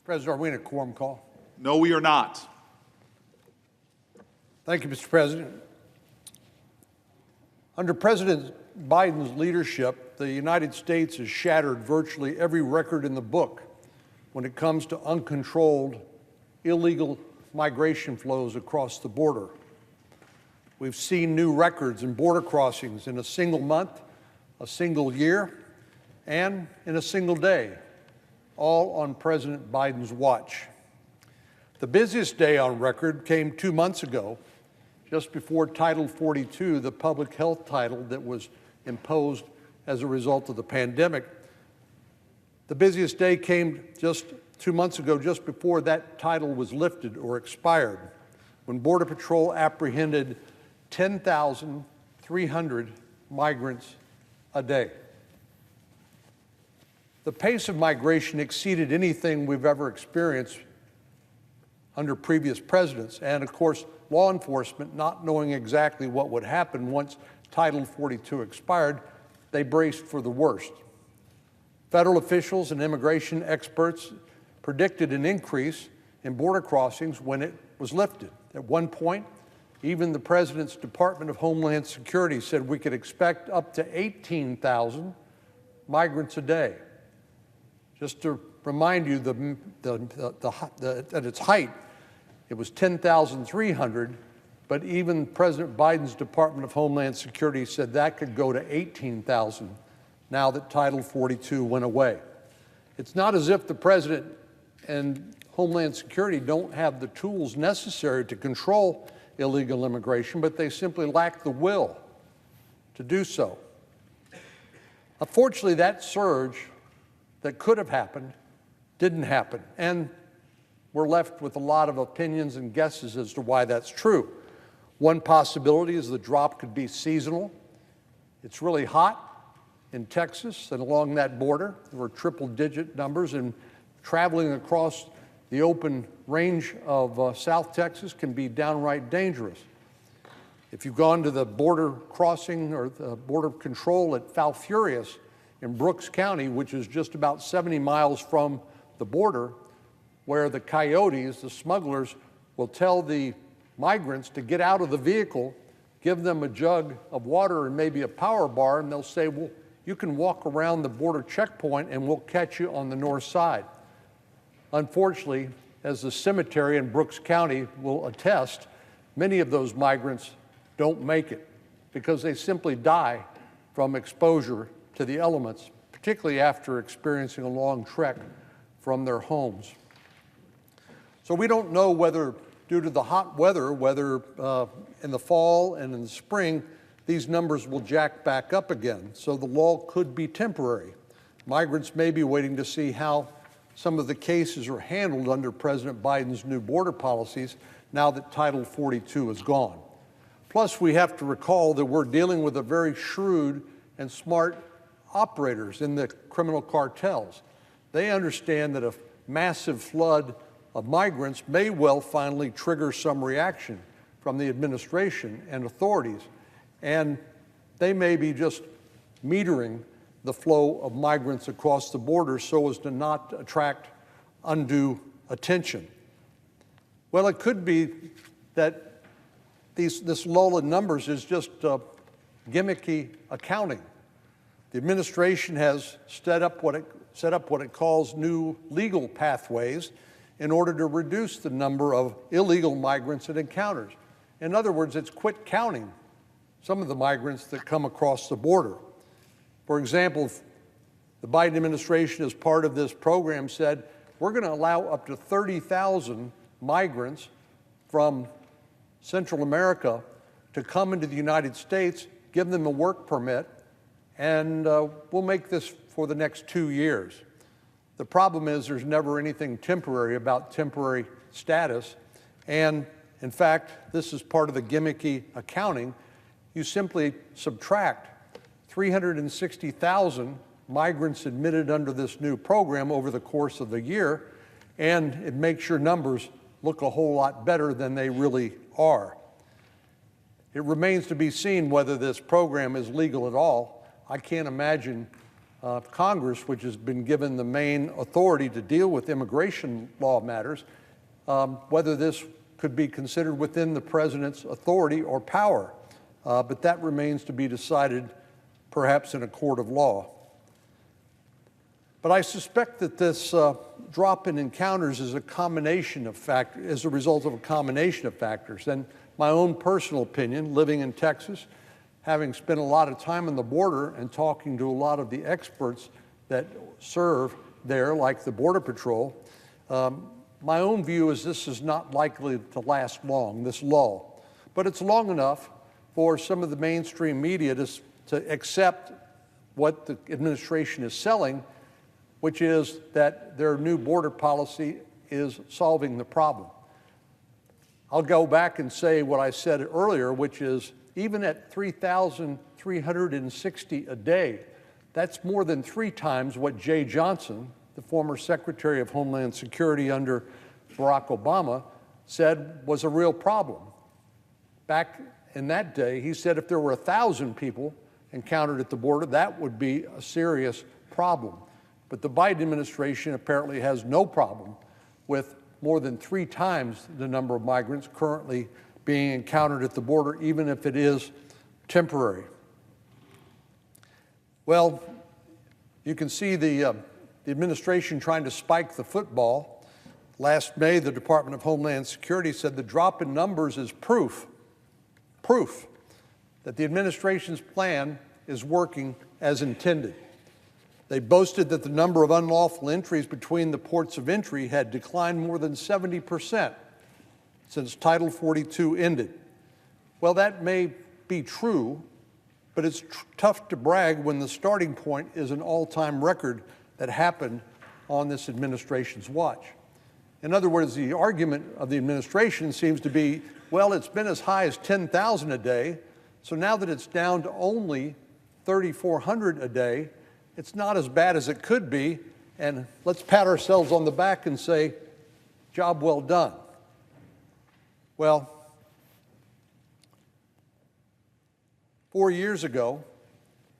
President, are we in a quorum call? No, we are not. Thank you, Mr. President. Under President Biden's leadership, the United States has shattered virtually every record in the book when it comes to uncontrolled illegal migration flows across the border. We've seen new records in border crossings in a single month, a single year, and in a single day, all on President Biden's watch. The busiest day on record came 2 months ago, just before Title 42, the public health title that was imposed as a result of the pandemic. The busiest day came just 2 months ago, just before that title was lifted or expired, when Border Patrol apprehended 10,300 migrants a day. The pace of migration exceeded anything we've ever experienced under previous presidents, and of course, law enforcement, not knowing exactly what would happen once Title 42 expired, they braced for the worst. Federal officials and immigration experts predicted an increase in border crossings when it was lifted. At one point, even the President's Department of Homeland Security said we could expect up to 18,000 migrants a day. Just to remind you, at its height, it was 10,300, but even President Biden's Department of Homeland Security said that could go to 18,000 now that Title 42 went away. It's not as if the President and Homeland Security don't have the tools necessary to control illegal immigration, but they simply lack the will to do so. Unfortunately, that surge that could have happened didn't happen, and we're left with a lot of opinions and guesses as to why that's true. One possibility is the drop could be seasonal. It's really hot in Texas and along that border. There were triple-digit numbers, and traveling across the open range of South Texas can be downright dangerous. If you've gone to the border crossing or the border control at Falfurrias in Brooks County, which is just about 70 miles from the border, where the coyotes, the smugglers, will tell the migrants to get out of the vehicle, give them a jug of water and maybe a power bar, and they'll say, well, you can walk around the border checkpoint and we'll catch you on the north side. Unfortunately, as the cemetery in Brooks County will attest, many of those migrants don't make it because they simply die from exposure to the elements, particularly after experiencing a long trek from their homes. So we don't know whether, due to the hot weather, whether in the fall and in the spring, these numbers will jack back up again. So the lull could be temporary. Migrants may be waiting to see how some of the cases are handled under President Biden's new border policies now that Title 42 is gone. Plus, we have to recall that we're dealing with a very shrewd and smart operators in the criminal cartels. They understand that a massive flood of migrants may well finally trigger some reaction from the administration and authorities, and they may be just metering the flow of migrants across the border so as to not attract undue attention. Well, it could be that this lull in numbers is just gimmicky accounting. The administration has set up what it calls new legal pathways in order to reduce the number of illegal migrants it encounters. In other words, it's quit counting some of the migrants that come across the border. For example, the Biden administration, as part of this program, said, we're going to allow up to 30,000 migrants from Central America to come into the United States, give them a work permit, and we'll make this for the next 2 years. The problem is there's never anything temporary about temporary status, and in fact, this is part of the gimmicky accounting. You simply subtract 360,000 migrants admitted under this new program over the course of the year, and it makes your numbers look a whole lot better than they really are. It remains to be seen whether this program is legal at all. I can't imagine Congress, which has been given the main authority to deal with immigration law matters, whether this could be considered within the president's authority or power. But that remains to be decided, perhaps in a court of law. But I suspect that this drop in encounters is as a result of a combination of factors. And my own personal opinion, living in Texas, having spent a lot of time on the border and talking to a lot of the experts that serve there, like the Border Patrol, my own view is this is not likely to last long, this lull. But it's long enough for some of the mainstream media to accept what the administration is selling, which is that their new border policy is solving the problem. I'll go back and say what I said earlier, which is even at 3,360 a day, that's more than 3 times what Jay Johnson, the former Secretary of Homeland Security under Barack Obama, said was a real problem. Back in that day, he said if there were 1,000 people encountered at the border, that would be a serious problem. But the Biden administration apparently has no problem with more than 3 times the number of migrants currently being encountered at the border, even if it is temporary. Well, you can see the administration trying to spike the football. Last May, the Department of Homeland Security said the drop in numbers is proof that the administration's plan is working as intended. They boasted that the number of unlawful entries between the ports of entry had declined more than 70% since Title 42 ended. Well, that may be true, but it's tough to brag when the starting point is an all-time record that happened on this administration's watch. In other words, the argument of the administration seems to be, well, it's been as high as 10,000 a day, so now that it's down to only 3,400 a day, it's not as bad as it could be, and let's pat ourselves on the back and say, job well done. Well, 4 years ago,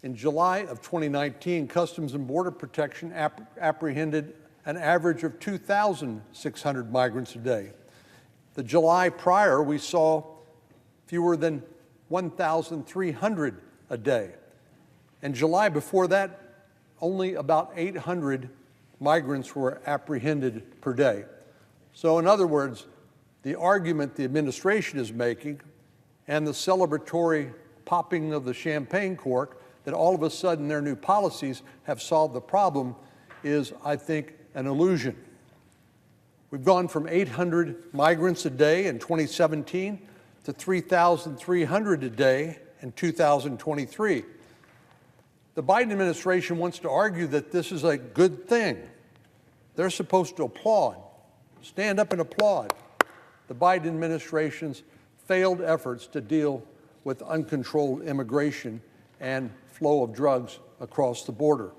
in July of 2019, Customs and Border Protection apprehended an average of 2,600 migrants a day. The July prior, we saw fewer than 1,300 a day. And July before that, only about 800 migrants were apprehended per day. So in other words, the argument the administration is making and the celebratory popping of the champagne cork that all of a sudden their new policies have solved the problem is, I think, an illusion. We've gone from 800 migrants a day in 2017 to 3,300 a day in 2023. The Biden administration wants to argue that this is a good thing. They're supposed to applaud, stand up and applaud the Biden administration's failed efforts to deal with uncontrolled immigration and flow of drugs across the border.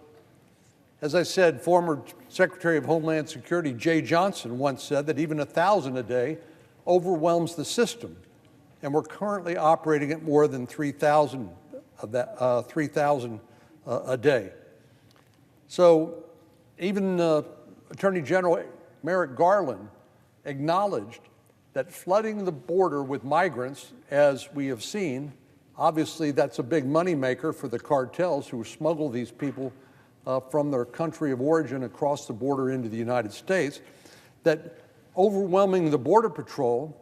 As I said, former Secretary of Homeland Security Jay Johnson once said that even 1,000 a day overwhelms the system, and we're currently operating at more than 3,000 a day. So even Attorney General Merrick Garland acknowledged that flooding the border with migrants, as we have seen, obviously that's a big moneymaker for the cartels who smuggle these people from their country of origin across the border into the United States, that overwhelming the Border Patrol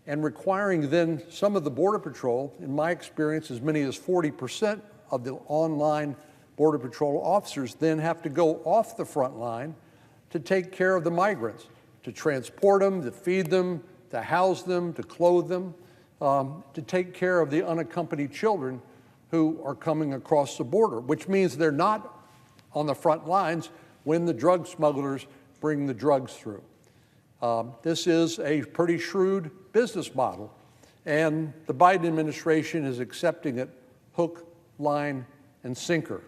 and requiring then some of the Border Patrol, in my experience, as many as 40% of the online Border Patrol officers then have to go off the front line to take care of the migrants, to transport them, to feed them, to house them, to clothe them, to take care of the unaccompanied children who are coming across the border, which means they're not on the front lines when the drug smugglers bring the drugs through. This is a pretty shrewd business model, and the Biden administration is accepting it hook, line, and sinker.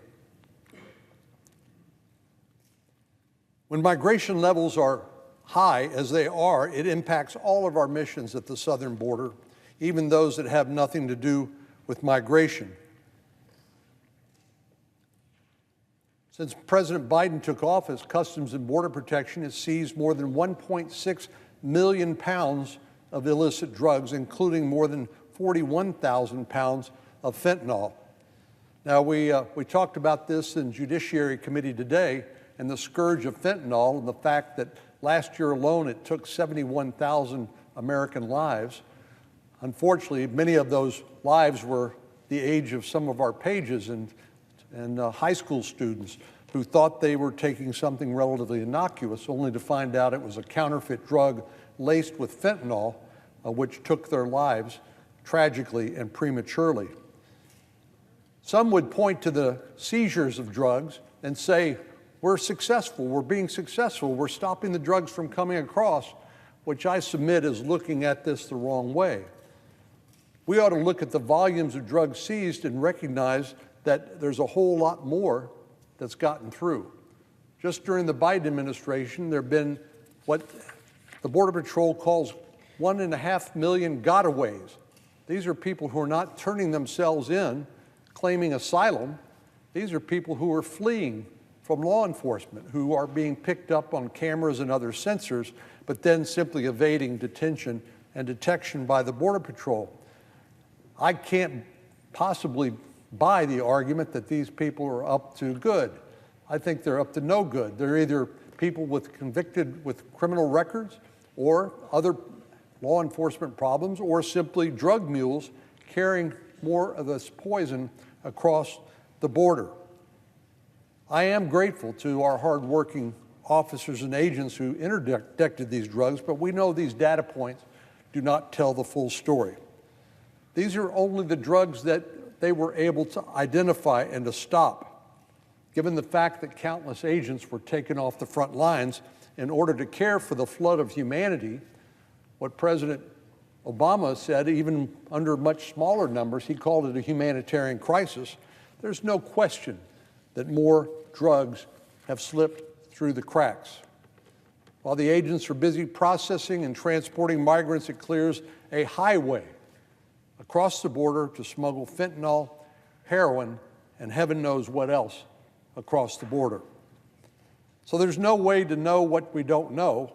When migration levels are high, as they are, it impacts all of our missions at the southern border, even those that have nothing to do with migration. Since President Biden took office, Customs and Border Protection has seized more than 1.6 million pounds of illicit drugs, including more than 41,000 pounds of fentanyl. Now, we talked about this in Judiciary Committee today, and the scourge of fentanyl and the fact that last year alone it took 71,000 American lives. Unfortunately, many of those lives were the age of some of our pages and high school students who thought they were taking something relatively innocuous, only to find out it was a counterfeit drug laced with fentanyl, which took their lives tragically and prematurely. Some would point to the seizures of drugs and say, we're successful, we're being successful, we're stopping the drugs from coming across, which I submit is looking at this the wrong way. We ought to look at the volumes of drugs seized and recognize that there's a whole lot more that's gotten through. Just during the Biden administration, there have been what the Border Patrol calls 1.5 million gotaways. These are people who are not turning themselves in, claiming asylum. These are people who are fleeing from law enforcement, who are being picked up on cameras and other sensors, but then simply evading detention and detection by the Border Patrol. I can't possibly buy the argument that these people are up to good. I think they're up to no good. They're either people convicted with criminal records or other law enforcement problems, or simply drug mules carrying more of this poison across the border. I am grateful to our hardworking officers and agents who interdicted these drugs, but we know these data points do not tell the full story. These are only the drugs that they were able to identify and to stop. Given the fact that countless agents were taken off the front lines in order to care for the flood of humanity, what President Obama said, even under much smaller numbers, he called it a humanitarian crisis. There's no question that more drugs have slipped through the cracks. While the agents are busy processing and transporting migrants, it clears a highway across the border to smuggle fentanyl, heroin, and heaven knows what else across the border. So there's no way to know what we don't know,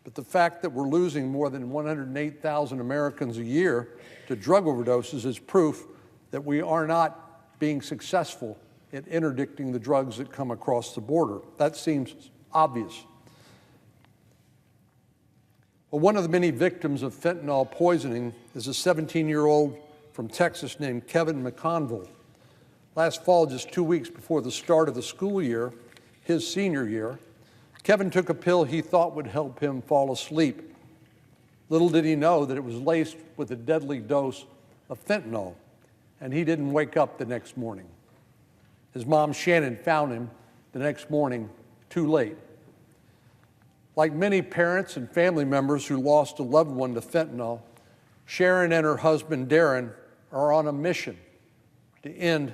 but the fact that we're losing more than 108,000 Americans a year to drug overdoses is proof that we are not being successful in interdicting the drugs that come across the border. That seems obvious. Well, one of the many victims of fentanyl poisoning is a 17-year-old from Texas named Kevin McConville. Last fall, just 2 weeks before the start of the school year, his senior year, Kevin took a pill he thought would help him fall asleep. Little did he know that it was laced with a deadly dose of fentanyl, and he didn't wake up the next morning. His mom, Shannon, found him the next morning too late. Like many parents and family members who lost a loved one to fentanyl, Sharon and her husband, Darren, are on a mission to end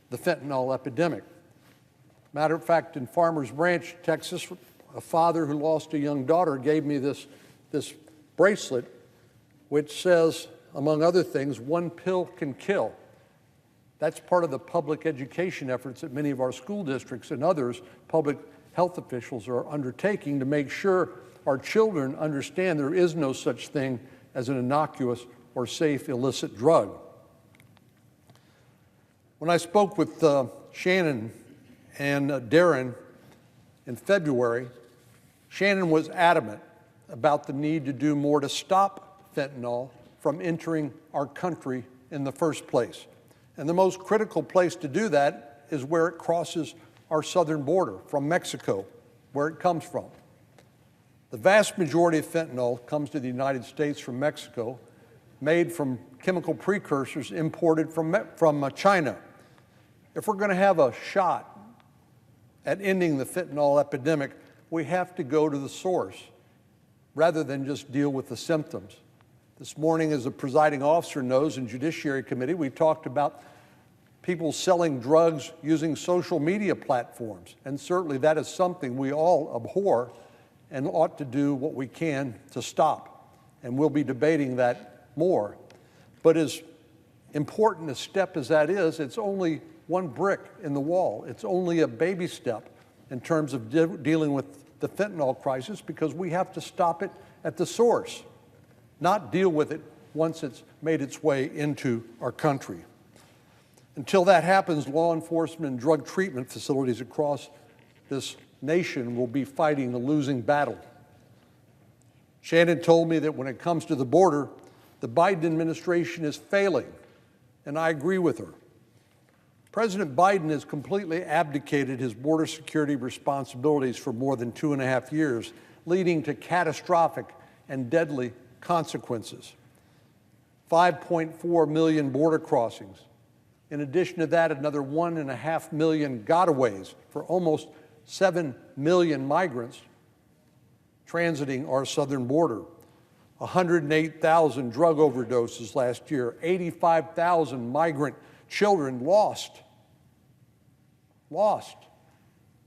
the fentanyl epidemic. Matter of fact, in Farmers Branch, Texas, a father who lost a young daughter gave me this bracelet, which says, among other things, one pill can kill. That's part of the public education efforts that many of our school districts and others, public health officials, are undertaking to make sure our children understand there is no such thing as an innocuous or safe illicit drug. When I spoke with Shannon and Darren in February, Shannon was adamant about the need to do more to stop fentanyl from entering our country in the first place. And the most critical place to do that is where it crosses our southern border from Mexico, where it comes from. The vast majority of fentanyl comes to the United States from Mexico, made from chemical precursors imported from China. If we're going to have a shot at ending the fentanyl epidemic, we have to go to the source rather than just deal with the symptoms. This morning, as the presiding officer knows, in Judiciary Committee, we talked about people selling drugs using social media platforms, and certainly that is something we all abhor and ought to do what we can to stop, and we'll be debating that more. But as important a step as that is, it's only one brick in the wall. It's only a baby step in terms of dealing with the fentanyl crisis, because we have to stop it at the source, not deal with it once it's made its way into our country. Until that happens, law enforcement and drug treatment facilities across this nation will be fighting a losing battle. Shannon told me that when it comes to the border, the Biden administration is failing, and I agree with her. President Biden has completely abdicated his border security responsibilities for more than 2.5 years, leading to catastrophic and deadly consequences. 5.4 million border crossings. In addition to that, another 1.5 million gotaways for almost 7 million migrants transiting our southern border. 108,000 drug overdoses last year, 85,000 migrant children lost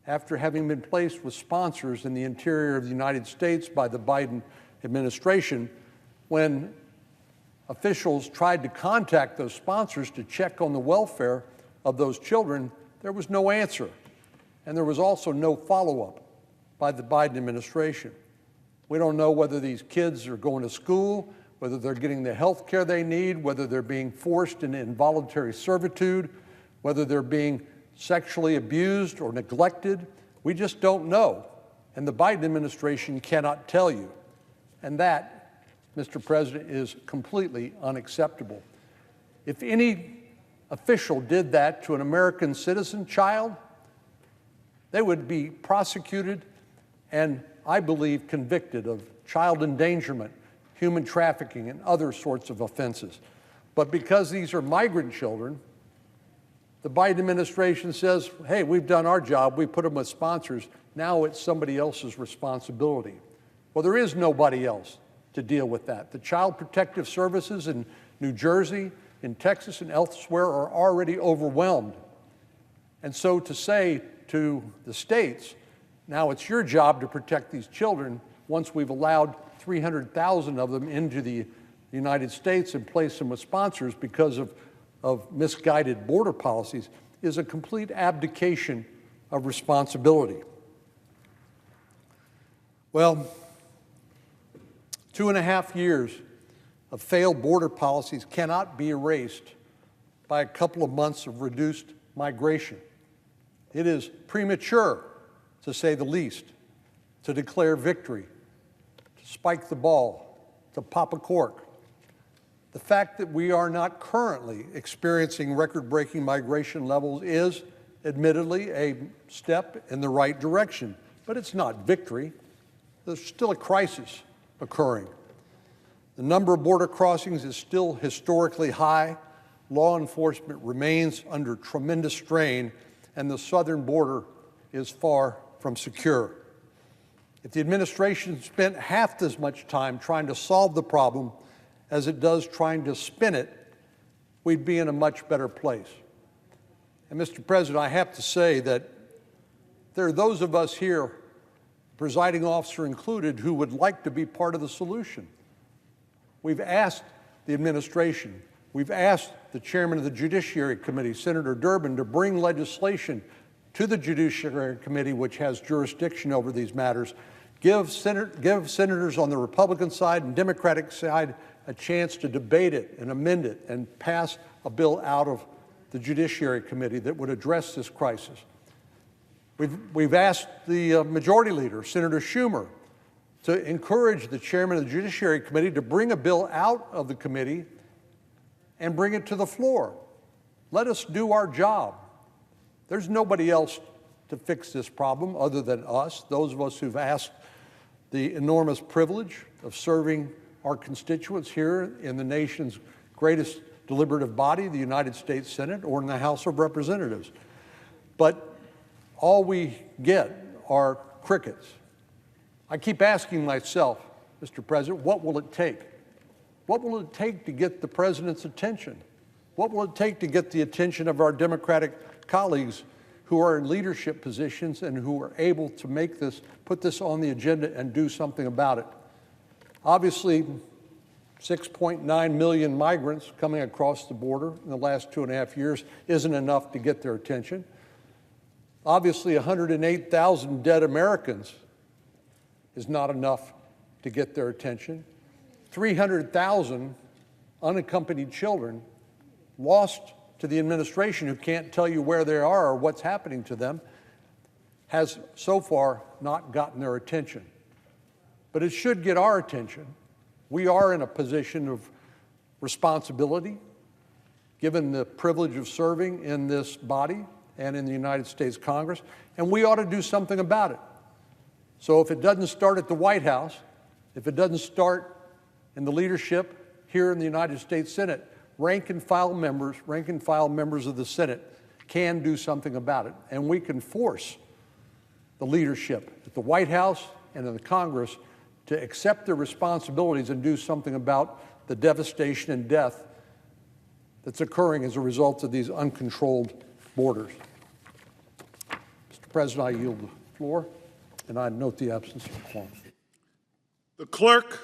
after having been placed with sponsors in the interior of the United States by the Biden administration. When officials tried to contact those sponsors to check on the welfare of those children, there was no answer. And there was also no follow-up by the Biden administration. We don't know whether these kids are going to school, whether they're getting the health care they need, whether they're being forced into involuntary servitude, whether they're being sexually abused or neglected. We just don't know. And the Biden administration cannot tell you. And that, Mr. President, is completely unacceptable. If any official did that to an American citizen child, they would be prosecuted and, I believe, convicted of child endangerment, human trafficking, and other sorts of offenses. But because these are migrant children, the Biden administration says, hey, we've done our job, we put them with sponsors, now it's somebody else's responsibility. Well, there is nobody else to deal with that. The Child Protective Services in New Jersey, in Texas, and elsewhere are already overwhelmed. And so to say to the states, now it's your job to protect these children, once we've allowed 300,000 of them into the United States and placed them with sponsors because of misguided border policies, is a complete abdication of responsibility. Well, 2.5 years of failed border policies cannot be erased by a couple of months of reduced migration. It is premature, to say the least, to declare victory, to spike the ball, to pop a cork. The fact that we are not currently experiencing record-breaking migration levels is, admittedly, a step in the right direction, but it's not victory. There's still a crisis occurring. The number of border crossings is still historically high. Law enforcement remains under tremendous strain, and the southern border is far from secure. If the administration spent half as much time trying to solve the problem as it does trying to spin it, we'd be in a much better place. And Mr. President, I have to say that there are those of us here, presiding officer included, who would like to be part of the solution. We've asked the administration, we've asked the chairman of the Judiciary Committee, Senator Durbin, to bring legislation to the Judiciary Committee, which has jurisdiction over these matters, give senators on the Republican side and Democratic side a chance to debate it and amend it and pass a bill out of the Judiciary Committee that would address this crisis. We've asked the Majority Leader, Senator Schumer, to encourage the chairman of the Judiciary Committee to bring a bill out of the committee and bring it to the floor. Let us do our job. There's nobody else to fix this problem other than us, those of us who've asked the enormous privilege of serving our constituents here in the nation's greatest deliberative body, the United States Senate, or in the House of Representatives. But all we get are crickets. I keep asking myself, Mr. President, what will it take? What will it take to get the President's attention? What will it take to get the attention of our Democratic colleagues who are in leadership positions and who are able to make this, put this on the agenda and do something about it? Obviously, 6.9 million migrants coming across the border in the last 2.5 years isn't enough to get their attention. Obviously, 108,000 dead Americans is not enough to get their attention. 300,000 unaccompanied children lost to the administration who can't tell you where they are or what's happening to them has so far not gotten their attention. But it should get our attention. We are in a position of responsibility, given the privilege of serving in this body and in the United States Congress, and we ought to do something about it. So if it doesn't start at the White House, if it doesn't start in the leadership here in the United States Senate, rank and file members of the Senate can do something about it, and we can force the leadership at the White House and in the Congress to accept their responsibilities and do something about the devastation and death that's occurring as a result of these uncontrolled borders. Mr. President, I yield the floor, and I note the absence of a quorum. The clerk